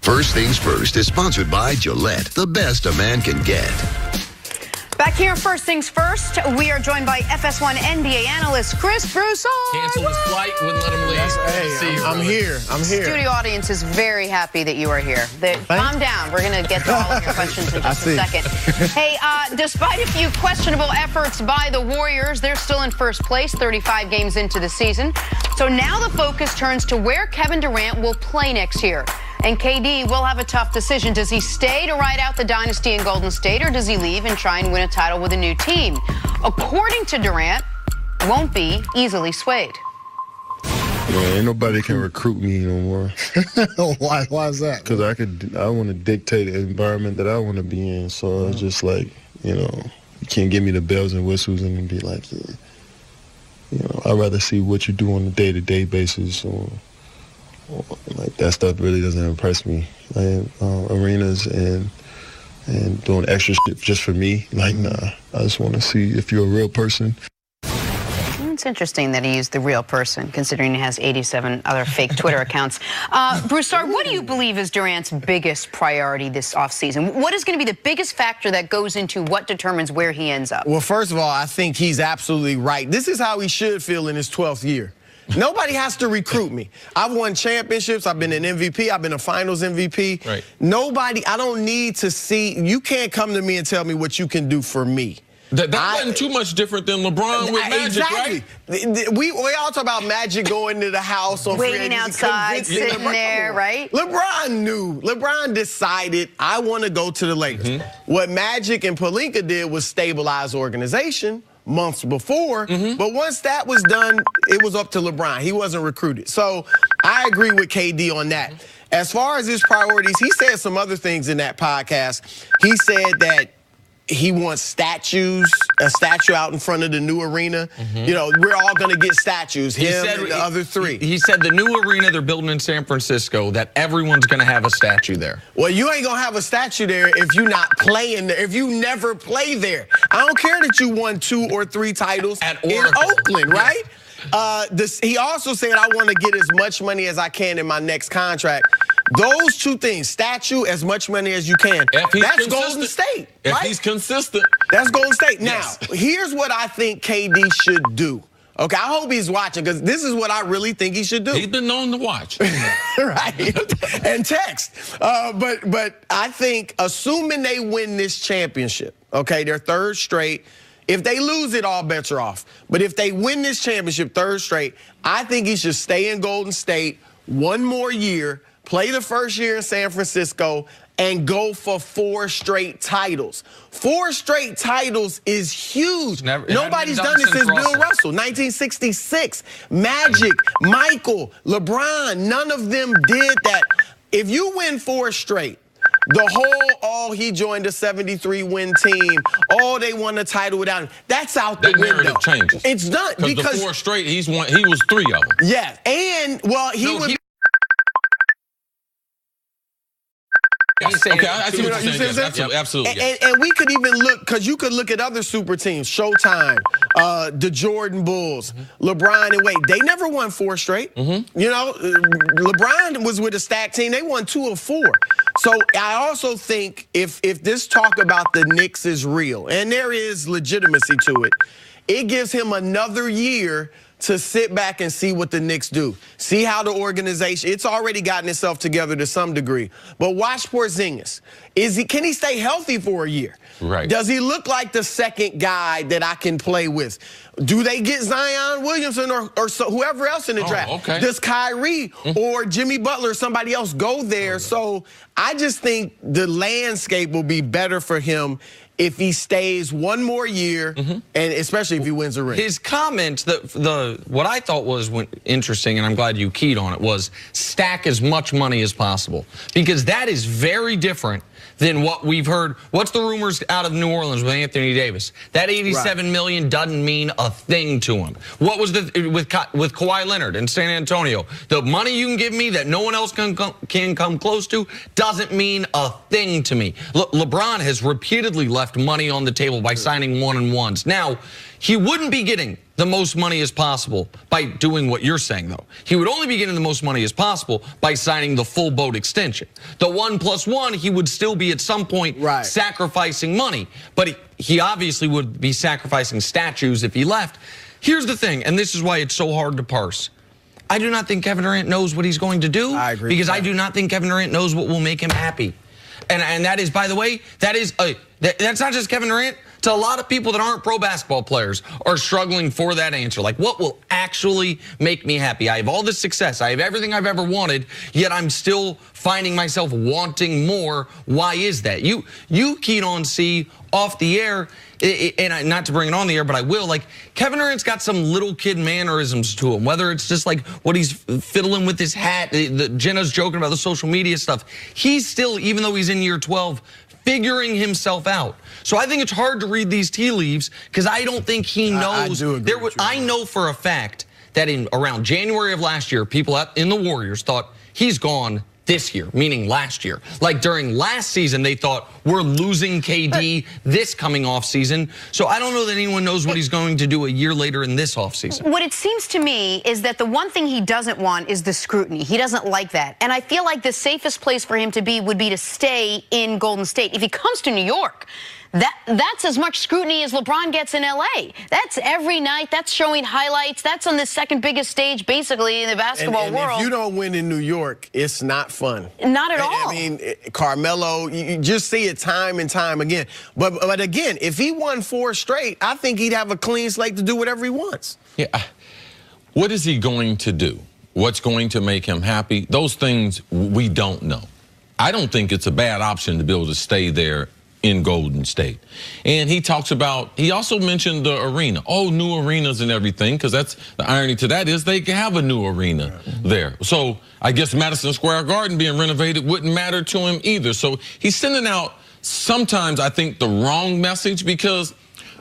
First Things First is sponsored by Gillette, the best a man can get. Back here, First Things First, we are joined by FS1 NBA analyst Chris Broussard. Canceled his flight, wouldn't let him leave. Hey, I'm here. Studio audience is very happy that you are here. Calm down. We're going to get to all of your questions in just a second. Hey, despite a few questionable efforts by the Warriors, they're still in first place, 35 games into the season. So now the focus turns to where Kevin Durant will play next year. And KD will have a tough decision. Does he stay to ride out the dynasty in Golden State, or does he leave and try and win a title with a new team? According to Durant, won't be easily swayed. Man, ain't nobody can recruit me no more. Why is that? Because I want to dictate the environment that I want to be in. So it's just like, you can't give me the bells and whistles and be like, I'd rather see what you do on a day-to-day basis. Or like that stuff really doesn't impress me. Arenas and doing extra shit just for me, like, nah. I just want to see if you're a real person. It's interesting that he used the real person, considering he has 87 other fake Twitter accounts. Broussard, what do you believe is Durant's biggest priority this offseason? What is going to be the biggest factor that goes into what determines where he ends up? Well, first of all, I think he's absolutely right. This is how he should feel in his 12th year. Nobody has to recruit me. I've won championships. I've been an MVP. I've been a finals MVP. Right. I don't need to see. You can't come to me and tell me what you can do for me. That wasn't too much different than LeBron with Magic, exactly. Right? We all talk about Magic going to the house on waiting outside, sitting there, right? LeBron knew. LeBron decided, I want to go to the Lakers. What Magic and Pelinka did was stabilize organization months before, but once that was done, it was up to LeBron. He wasn't recruited. So I agree with KD on that. As far as his priorities, he said some other things in that podcast. He said that he wants a statue out in front of the new arena. We're all going to get statues, him and the other three. He said the new arena they're building in San Francisco, that everyone's going to have a statue there. Well, you ain't going to have a statue there if you're not playing there, if you never play there. I don't care that you won 2 or 3 titles in Oakland, right? He also said, I want to get as much money as I can in my next contract. Those two things, statue, as much money as you can, that's Golden State, right? If he's consistent. That's Golden State. Now, here's what I think KD should do. Okay, I hope he's watching, because this is what I really think he should do. He's been known to watch. Right, and text. But I think, assuming they win this championship, okay, their third straight, if they lose it, all bets are off. But if they win this championship third straight, I think he should stay in Golden State one more year, play the first year in San Francisco, and go for 4 straight titles. 4 straight titles is huge. Nobody's done it since Bill Russell, 1966. Magic, LeBron, none of them did that. If you win 4 straight, he joined a 73-win team. They won a title without him. That's out the window. Narrative changes. It's done because the 4 straight, he was 3 of them. Yeah, and Okay, I see what you're saying. Absolutely. And we could even look, because you could look at other super teams, Showtime, the Jordan Bulls, LeBron and Wade. They never won 4 straight. LeBron was with a stacked team. They won 2 of 4. So I also think if this talk about the Knicks is real, and there is legitimacy to it, it gives him another year to sit back and see what the Knicks do. See how the organization, it's already gotten itself together to some degree. But watch Porzingis. Can he stay healthy for a year? Right. Does he look like the second guy that I can play with? Do they get Zion Williamson or whoever else in the draft? Okay. Does Kyrie or Jimmy Butler or somebody else go there? So I just think the landscape will be better for him if he stays one more year, and especially if he wins a ring. His comments, what I thought was interesting, and I'm glad you keyed on it, was stack as much money as possible. Because that is very different than what we've heard. What's the rumors out of New Orleans with Anthony Davis? That $87 million doesn't mean a thing to him. What was with Kawhi Leonard in San Antonio? The money you can give me that no one else can come close to doesn't mean a thing to me. LeBron has repeatedly left money on the table by signing 1-and-1s. Now, he wouldn't be getting the most money as possible by doing what you're saying, though. He would only be getting the most money as possible by signing the full boat extension. The 1+1, he would still be at some point sacrificing money, but he obviously would be sacrificing statues if he left. Here's the thing, and this is why it's so hard to parse. I do not think Kevin Durant knows what he's going to do. I agree. Because I do not think Kevin Durant knows what will make him happy. And that is, by the way, that's not just Kevin Durant. To a lot of people that aren't pro basketball players are struggling for that answer. Like, what will actually make me happy? I have all this success. I have everything I've ever wanted, yet I'm still finding myself wanting more. Why is that? You keyed on, C, off the air, and not to bring it on the air, but I will. Like, Kevin Durant's got some little kid mannerisms to him, whether it's just like what he's fiddling with his hat, Jenna's joking about the social media stuff. He's still, even though he's in year 12, figuring himself out. So I think it's hard to read these tea leaves because I don't think he knows. I know for a fact that in around January of last year, people in the Warriors thought he's gone this year, meaning last year. Like during last season, they thought we're losing KD this coming off season. So I don't know that anyone knows what he's going to do a year later in this off season. What it seems to me is that the one thing he doesn't want is the scrutiny. He doesn't like that. And I feel like the safest place for him to be would be to stay in Golden State. If he comes to New York, that's as much scrutiny as LeBron gets in LA. That's every night. That's showing highlights. That's on the second biggest stage, basically, in the basketball world. If you don't win in New York, it's not fun. Not at all. I mean, Carmelo, you just see it time and time again. But again, if he won 4 straight, I think he'd have a clean slate to do whatever he wants. Yeah. What is he going to do? What's going to make him happy? Those things we don't know. I don't think it's a bad option to be able to stay there in Golden State. And he talks about, he also mentioned the arena. Oh, new arenas and everything, because that's the irony to that is they can have a new arena there. So I guess Madison Square Garden being renovated wouldn't matter to him either. So he's sending out sometimes, I think, the wrong message because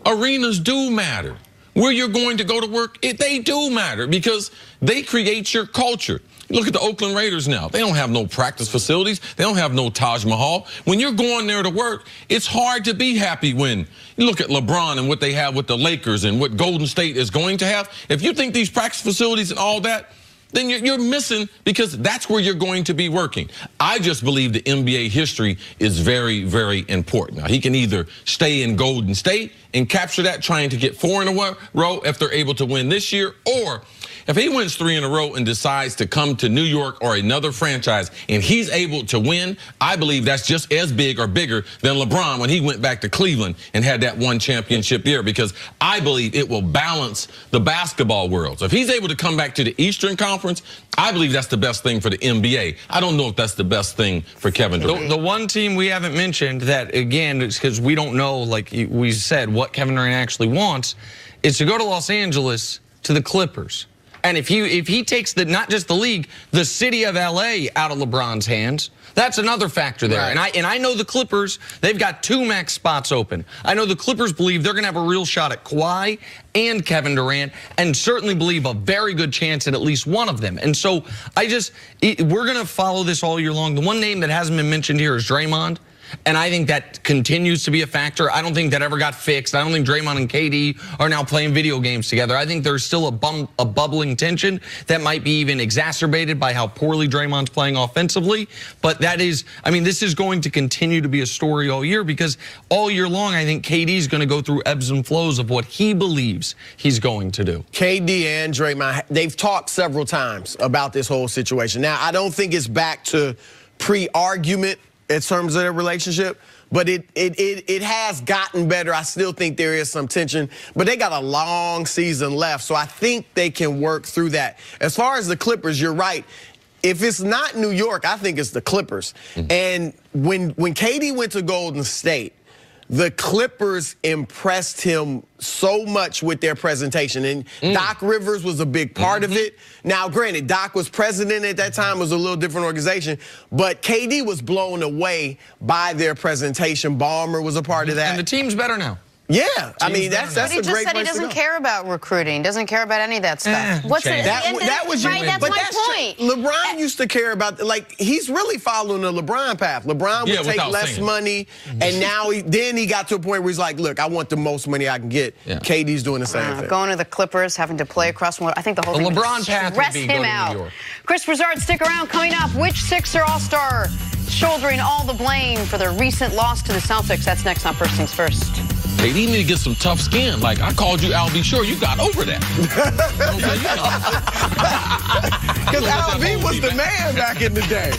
arenas do matter. Where you're going to go to work, they do matter because they create your culture. Look at the Oakland Raiders now. They don't have no practice facilities. They don't have no Taj Mahal. When you're going there to work, it's hard to be happy when you look at LeBron and what they have with the Lakers and what Golden State is going to have. If you think these practice facilities and all that, then you're missing because that's where you're going to be working. I just believe the NBA history is very, very important. Now, he can either stay in Golden State and capture that, trying to get 4 in a row if they're able to win this year, or if he wins 3 in a row and decides to come to New York or another franchise and he's able to win, I believe that's just as big or bigger than LeBron when he went back to Cleveland and had that 1 championship year, because I believe it will balance the basketball world. So if he's able to come back to the Eastern Conference, I believe that's the best thing for the NBA. I don't know if that's the best thing for Kevin Durant. The one team we haven't mentioned that, again, is because we don't know, like we said, what Kevin Durant actually wants, is to go to Los Angeles to the Clippers. And if he takes not just the league, the city of LA out of LeBron's hands, that's another factor there. Right. And I know the Clippers, they've got 2 max spots open. I know the Clippers believe they're going to have a real shot at Kawhi and Kevin Durant, and certainly believe a very good chance at least one of them. And so we're going to follow this all year long. The one name that hasn't been mentioned here is Draymond. And I think that continues to be a factor. I don't think that ever got fixed. I don't think Draymond and KD are now playing video games together. I think there's still a bubbling tension that might be even exacerbated by how poorly Draymond's playing offensively. But that is, I mean, this is going to continue to be a story all year, because all year long, I think KD's going to go through ebbs and flows of what he believes he's going to do. KD and Draymond, they've talked several times about this whole situation. Now, I don't think it's back to pre-argument in terms of their relationship, but it has gotten better. I still think there is some tension, but they got a long season left, so I think they can work through that. As far as the Clippers, you're right. If it's not New York, I think it's the Clippers. And when KD went to Golden State, the Clippers impressed him so much with their presentation. And Doc Rivers was a big part of it. Now, granted, Doc was president at that time. It was a little different organization. But KD was blown away by their presentation. Ballmer was a part of that. And the team's better now. Yeah, I mean that's But he a just great said he place to doesn't go. care about recruiting, doesn't care about any of that stuff. What's it? That was right. That's but my that's point. LeBron used to care about, like, he's really following the LeBron path. LeBron would take less money, and now he got to a point where he's like, look, I want the most money I can get. Yeah. KD's doing the same thing. Going to the Clippers, having to play across one. I think the whole thing LeBron path would stress be him go to out. New York. Chris Broussard, stick around. Coming up, which Sixer All-Star shouldering all the blame for their recent loss to the Celtics? That's next on First Things First. They need to get some tough skin. Like, I called you Al B. Sure, you got over that. Because Al B was the man back in the day.